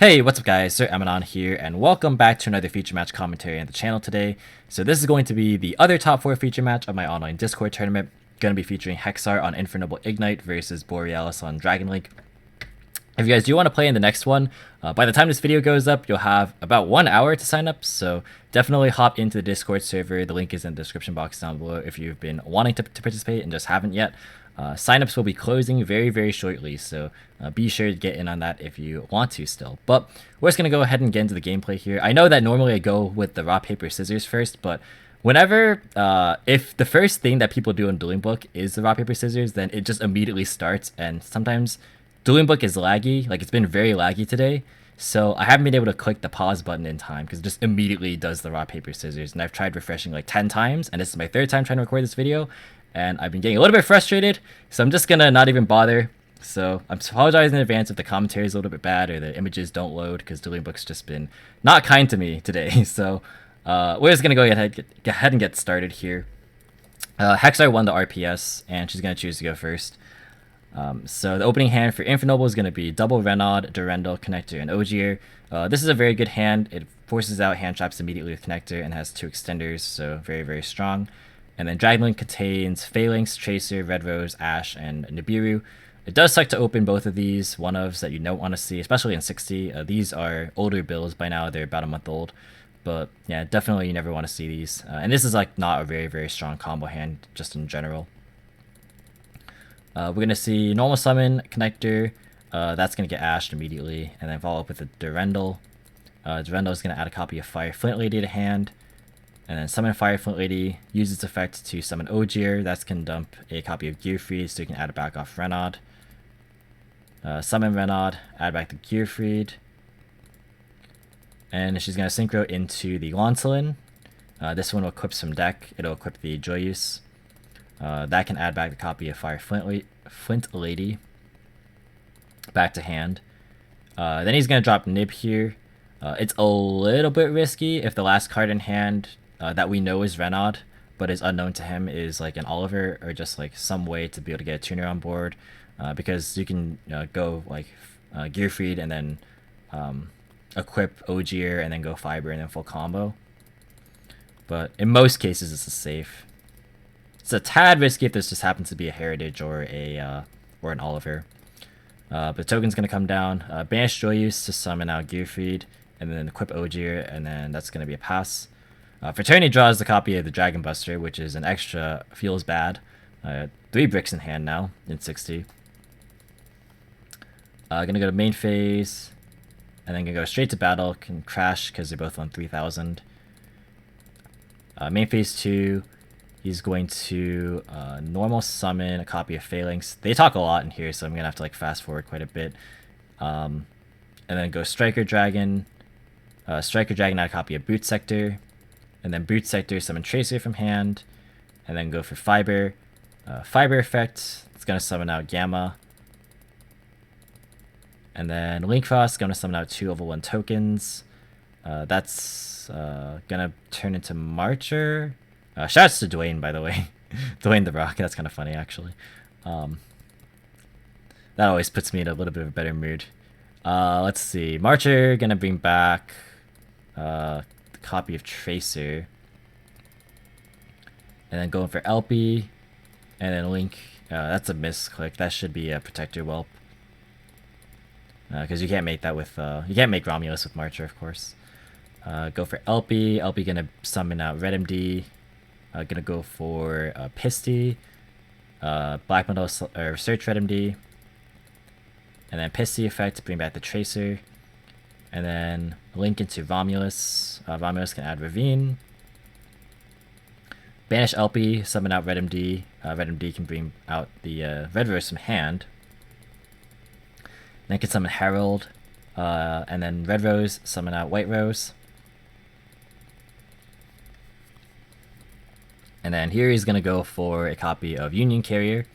Hey, what's up guys, Sir Emanon here, and welcome back to another feature match commentary on the channel today. So this is going to be the other top 4 feature match of my online Discord tournament. Going to be featuring Hexar on Infernoble Igknight versus Borealis on Dragon Link. If you guys do want to play in the next one, by the time this video goes up, you'll have about 1 hour to sign up, so definitely hop into the Discord server. The link is in the description box down below if you've been wanting to participate and just haven't yet. Signups will be closing very shortly, so be sure to get in on that if you want to still. But we're just going to go ahead and get into the gameplay here. I know that normally I go with the rock, paper, scissors first, but whenever, if the first thing that people do in Dueling Book is the rock, paper, scissors, then it just immediately starts, and sometimes Dueling Book is laggy. Like, it's been very laggy today, so I haven't been able to click the pause button in time because it just immediately does the rock, paper, scissors, and I've tried refreshing like 10 times, and this is my 3rd time trying to record this video, and I've been getting a little bit frustrated, so I'm just gonna not even bother. So I'm apologizing in advance if the commentary is a little bit bad or the images don't load, because Dueling Book's just been not kind to me today. So we're just gonna go ahead and get started here. Hexar won the RPS, and she's gonna choose to go first. So the opening hand for Infernoble is gonna be double Renaud, Durendal, Connector, and Ogier. This is a very good hand. It forces out hand traps immediately with Connector and has 2 extenders, so very strong. And then Dragon Link contains Phalanx, Tracer, Red Rose, Ash, and Nibiru. It does suck to open both of these one-ofs that you don't want to see, especially in 60. These are older builds by now. They're about a month old. But yeah, definitely you never want to see these. And this is like not a very strong combo hand just in general. We're going to see Normal Summon, Connector. That's going to get Ashed immediately. And then follow up with a Durendal. Durendal is going to add a copy of Fire Flint Lady to hand. And then summon Fire Flint Lady, use its effect to summon Ogier. That's going to dump a copy of Gearfried, so you can add it back off Renaud. Summon Renaud, add back the Gearfried. And she's going to synchro into the Lancelin. This one will equip some deck. It'll equip the Joyeuse. That can add back the copy of Fire Flint Lady back to hand. Then he's going to drop Nib here. It's a little bit risky if the last card in hand that we know is Renaud, but is unknown to him, is like an Oliver or just like some way to be able to get a tuner on board, because you can go like Gearfried and then equip Ogier and then go Fiber and then full combo. But in most cases, this is safe. It's a tad risky if this just happens to be a Heritage or a or an Oliver. But the token's gonna come down. Banish Joyeuse to summon out Gearfried, and then equip Ogier, and then that's gonna be a pass. Fraternity draws the copy of the Dragon Buster, which is an extra, feels bad. 3 bricks in hand now in 60. Gonna go to main phase, and then gonna go straight to battle. Can crash because they're both on 3000. Main phase 2, he's going to normal summon a copy of Phalanx. They talk a lot in here, so I'm gonna have to like fast forward quite a bit. And then go Striker Dragon. Striker Dragon add a copy of Boot Sector. And then Boot Sector summon Tracer from hand. And then go for Fiber. Fiber effect, it's going to summon out Gamma. And then Link Frost is going to summon out 2 level 1 tokens. That's going to turn into Marcher. Shoutouts to Dwayne, by the way. Dwayne the Rock, that's kind of funny actually. That always puts me in a little bit of a better mood. Let's see. Marcher going to bring back copy of Tracer, and then going for LP, and then Link. That's a misclick. That should be a Protector Whelp, because you can't make that with you can't make Romulus with Marcher, of course. Go for LP. LP gonna summon out Red MD. Gonna go for Pisty, Black Metal or Search Red MD, and then Pisty effect to bring back the Tracer. And then link into Romulus. Romulus can add Ravine. Banish LP, summon out Red MD. Red MD can bring out the Red Rose from hand. Then can summon Herald. And then Red Rose, summon out White Rose. And then here he's going to go for a copy of Union Carrier.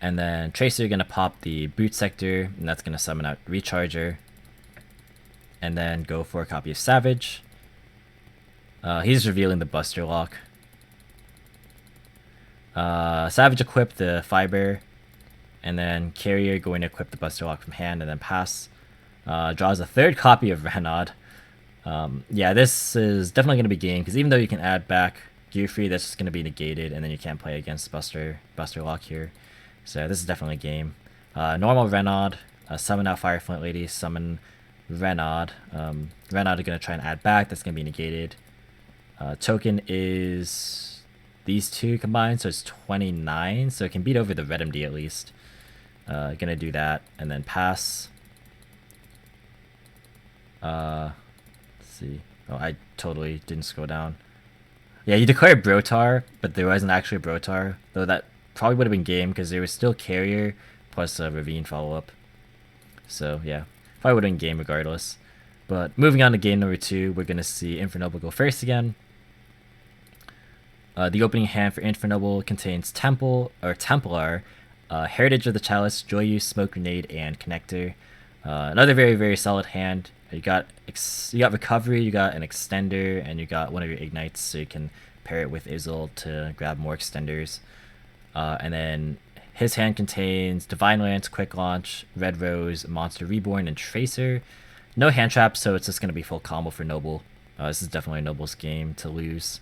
And then Tracer going to pop the Boot Sector, and that's going to summon out Recharger. And then go for a copy of Savage. He's revealing the Buster Lock. Savage equip the Fiber, and then Carrier going to equip the Buster Lock from hand and then pass. Draws a third copy of Renaud. Yeah, this is definitely going to be game, because even though you can add back Gear Free, that's just going to be negated, and then you can't play against Buster Lock here. So this is definitely a game. Normal Renaud, summon out Fire Flint Lady, summon Renaud. Renaud are going to try and add back, that's going to be negated. Token is these two combined, so it's 29, so it can beat over the Red MD at least. Gonna do that, and then pass. Let's see. Oh, I totally didn't scroll down. Yeah, you declared Brotar, but there wasn't actually Brotar, though that probably would have been game, because there was still Carrier plus a Ravine follow-up. So yeah, probably would have been game regardless. But moving on to game number 2, we're going to see Infernoble go first again. The opening hand for Infernoble contains Templar, Heritage of the Chalice, Joyous, Smoke Grenade, and Connector. Another very, very solid hand. You got Recovery, you got an Extender, and you got one of your Ignites, so you can pair it with Izzle to grab more Extenders. And then his hand contains Divine Lance, Quick Launch, Red Rose, Monster Reborn, and Tracer. No hand traps, so it's just going to be full combo for Noble. This is definitely Noble's game to lose.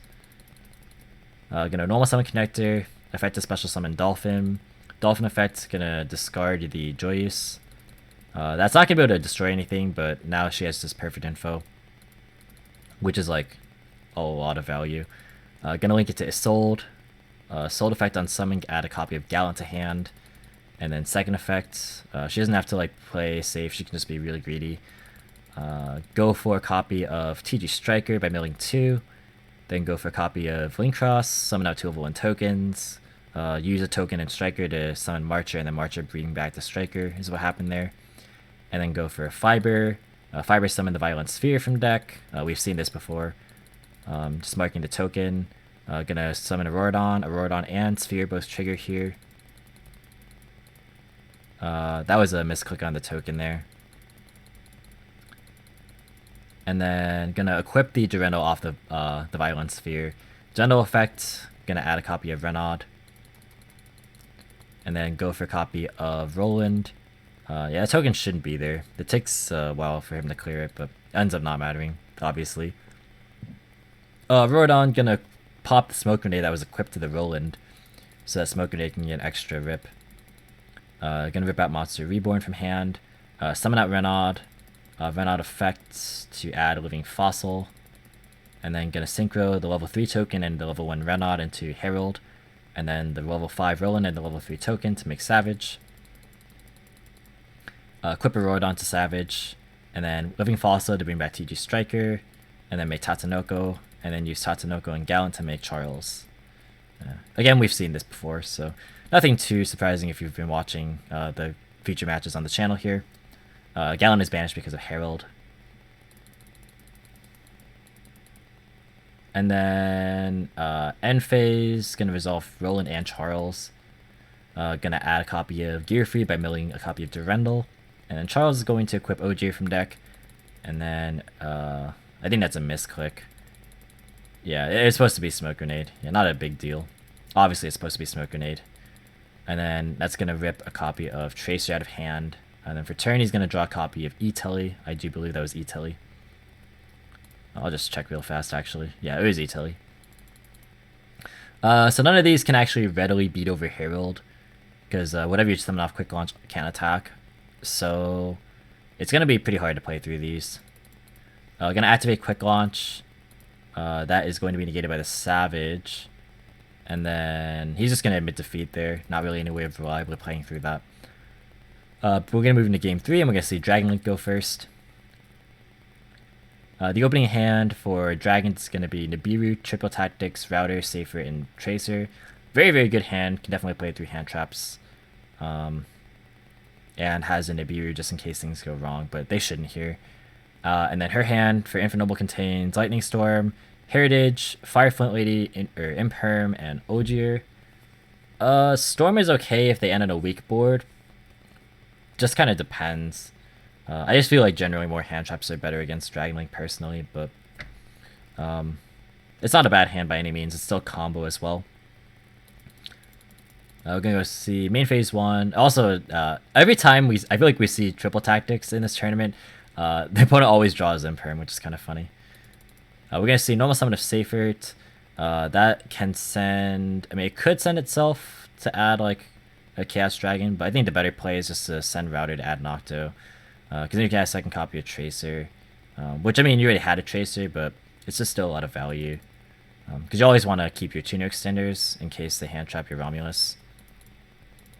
Gonna normal summon Connector, effect a special summon Dolphin. Dolphin effect, gonna discard the Joyous. That's not gonna be able to destroy anything, but now she has this perfect info, which is like a lot of value. Gonna link it to Isolde. Sold effect on summon, add a copy of Gallant to hand. And then second effect, she doesn't have to like play safe, she can just be really greedy. Go for a copy of TG Striker by milling 2. Then go for a copy of Link Cross, summon out 2 level 1 tokens. Use a token in Striker to summon Marcher, and then Marcher bring back the Striker is what happened there. And then go for a Fiber. Fiber summon the Violent Sphere from deck. We've seen this before. Just marking the token. Gonna summon Auroradon and Sphere both trigger here. That was a misclick on the token there. And then gonna equip the Durendo off the Violent Sphere. Durendo effect, gonna add a copy of Renaud. And then go for a copy of Roland. Yeah, that token shouldn't be there. It takes a while for him to clear it, but it ends up not mattering, obviously. Auroradon gonna pop the Smoke Grenade that was equipped to the Roland, so that Smoke Grenade can get an extra rip. Gonna rip out Monster Reborn from hand. Summon out Renaud. Renaud effect to add a Living Fossil. And then gonna synchro the level 3 token and the level 1 Renaud into Herald. And then the level 5 Roland and the level 3 token to make Savage. Equip a Auroradon to Savage. And then Living Fossil to bring back TG Striker. And then make Tatsunoko. And then use Tatsunoko and Gallant to make Charles. Again, we've seen this before, so nothing too surprising if you've been watching the feature matches on the channel here. Gallant is banished because of Herald. And then end phase, gonna resolve Roland and Charles. Gonna add a copy of Gear Free by milling a copy of Durendal. And then Charles is going to equip Ogier from deck. And then I think that's a misclick. Yeah, it's supposed to be Smoke Grenade. Yeah, not a big deal. Obviously, it's supposed to be Smoke Grenade. And then that's gonna rip a copy of Tracer out of hand. And then for turn, he's going to draw a copy of E-Telly. I do believe that was E-Telly. I'll just check real fast, actually. Yeah, it was E-Telly. So none of these can actually readily beat over Herald, because whatever you summon off Quick Launch can't attack. So it's going to be pretty hard to play through these. Going to activate Quick Launch. That is going to be negated by the Savage. And then he's just going to admit defeat there. Not really any way of reliably playing through that. We're going to move into game 3, and we're going to see Dragon Link go first. The opening hand for Dragon is going to be Nibiru, Triple Tactics, Router, Safer, and Tracer. Very, very good hand. Can definitely play through hand traps. And has a Nibiru just in case things go wrong, but they shouldn't here. And then her hand for Infernoble contains Lightning Storm, Heritage, Fire Flint Lady, Imperm, and Ogier. Storm is okay if they end on a weak board. Just kind of depends. I just feel like generally more hand traps are better against Dragon Link personally, but it's not a bad hand by any means. It's still combo as well. We're gonna go see main phase 1. Also, every time I feel like we see triple tactics in this tournament, the opponent always draws Imperm, which is kind of funny. We're gonna see normal summon of Seifert. That can send. I mean, it could send itself to add like a Chaos Dragon, but I think the better play is just to send Router to add Nocto, because then you can add a second copy of Tracer, which I mean you already had a Tracer, but it's just still a lot of value, because you always want to keep your tuner extenders in case they hand trap your Romulus.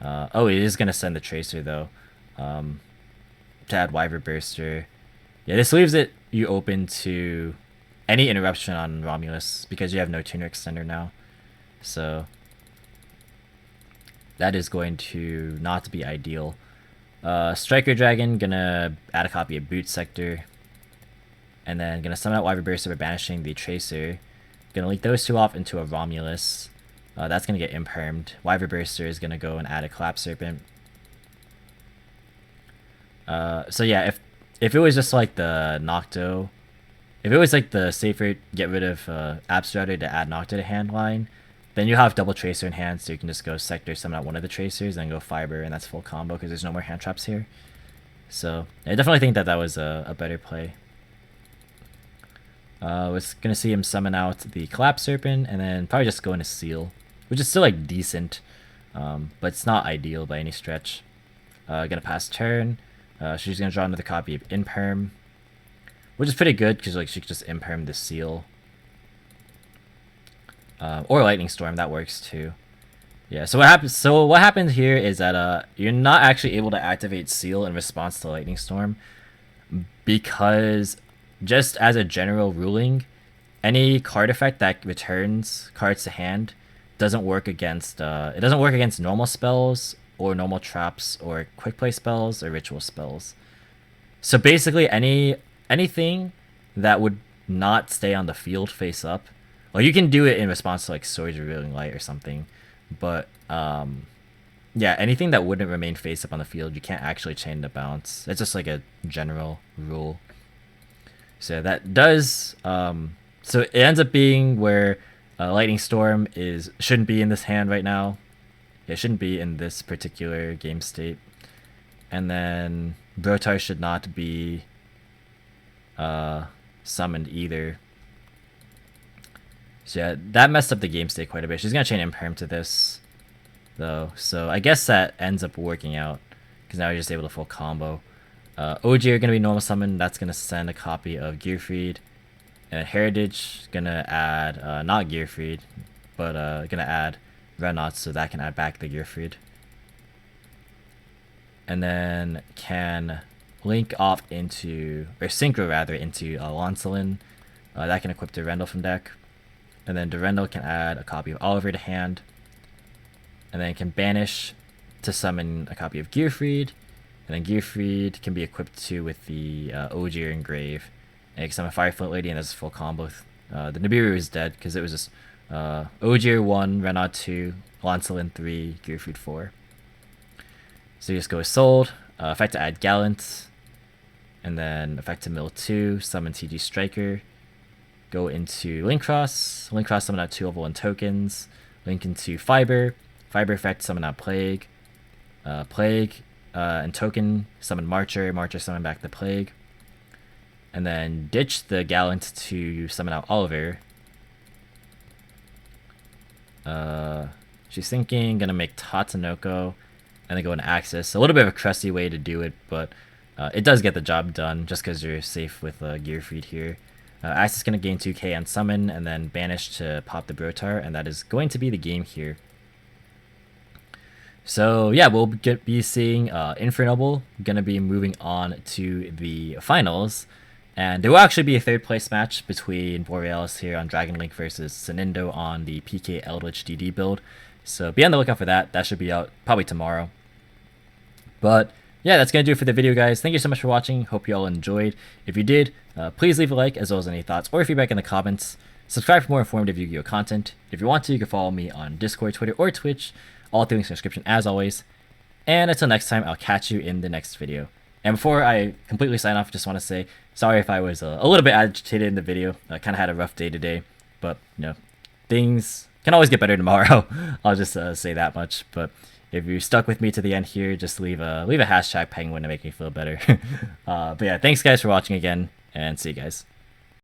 Oh, it is gonna send the Tracer though, to add Wyver Burster. Yeah, this leaves you open to any interruption on Romulus because you have no tuner extender now. So that is going to not be ideal. Striker Dragon, gonna add a copy of Boot Sector. And then gonna summon out Wyver Burster by banishing the Tracer. Gonna leak those two off into a Romulus. That's gonna get impermed. Wyver Burster is gonna go and add a Collapse Serpent. So yeah, if it was just like the Nocto, if it was like the safer get rid of Abstractor to add Nocto to hand line, then you have double Tracer in hand, so you can just go Sector, summon out one of the Tracers, then go Fiber, and that's full combo because there's no more hand traps here. So I definitely think that was a better play. We're gonna see him summon out the Collapse Serpent, and then probably just go into Seal, which is still like decent, but it's not ideal by any stretch. Gonna pass turn. She's gonna draw another copy of Imperm, which is pretty good because like she could just Imperm the Seal, or Lightning Storm, that works too. Yeah. So what happens? So what happens here is that you're not actually able to activate Seal in response to Lightning Storm, because just as a general ruling, any card effect that returns cards to hand doesn't work against it doesn't work against normal spells or normal traps or quick play spells or ritual spells. So basically anything that would not stay on the field face up, well, you can do it in response to like Swords of Revealing Light or something, but yeah, anything that wouldn't remain face up on the field, you can't actually chain to bounce. It's just like a general rule. So that does so it ends up being where Lightning Storm shouldn't be in this hand right now. It shouldn't be in this particular game state. And then Brotar should not be summoned either. So yeah, that messed up the game state quite a bit. She's gonna chain Imperm to this though. So I guess that ends up working out, because now you're just able to full combo. OG are gonna be normal summon. That's gonna send a copy of Gearfried. And Heritage gonna add not Gearfried, but gonna add Renaught, so that can add back the Gearfried. And then can link off into, or synchro rather, into Lancelin. That can equip Durendal from deck. And then Durendal can add a copy of Oliver to hand. And then can banish to summon a copy of Gearfried. And then Gearfried can be equipped too with the Ogier Engrave. And you can summon Fireflint Lady, and that's a full combo. The Nibiru is dead because it was just Ogier 1, Renaud 2, Lancelin 3, Gearfried 4. So you just go with Sold, effect to add Gallant, and then effect to mill 2, summon TG Striker, go into Link Cross, summon out 2 level 1 tokens, link into Fiber effect, summon out Plague, and token, summon Marcher, summon back the Plague, and then ditch the Gallant to summon out Oliver. She's thinking, gonna make Tatsunoko, and then go into Axis. A little bit of a crusty way to do it, but it does get the job done, just because you're safe with Gearfried here. Axis gonna gain 2k on summon, and then banish to pop the Brotar, and that is going to be the game here. So yeah, we'll be seeing Infernoble gonna be moving on to the finals, and there will actually be a third place match between Borealis here on Dragon Link versus Sinindo on the PK Eldritch DD build. So be on the lookout for that. That should be out probably tomorrow. But yeah, that's gonna do it for the video, guys. Thank you so much for watching. Hope you all enjoyed. If you did, please leave a like, as well as any thoughts or feedback in the comments. Subscribe for more informative Yu-Gi-Oh content. If you want to, you can follow me on Discord, Twitter, or Twitch. All through links in the description as always. And until next time, I'll catch you in the next video. And before I completely sign off, just want to say sorry if I was a little bit agitated in the video. I kind of had a rough day today, but you know, things Can always get better tomorrow. I'll just say that much. But if you stuck with me to the end here, just leave a hashtag penguin to make me feel better. But yeah, thanks guys for watching again, and see you guys.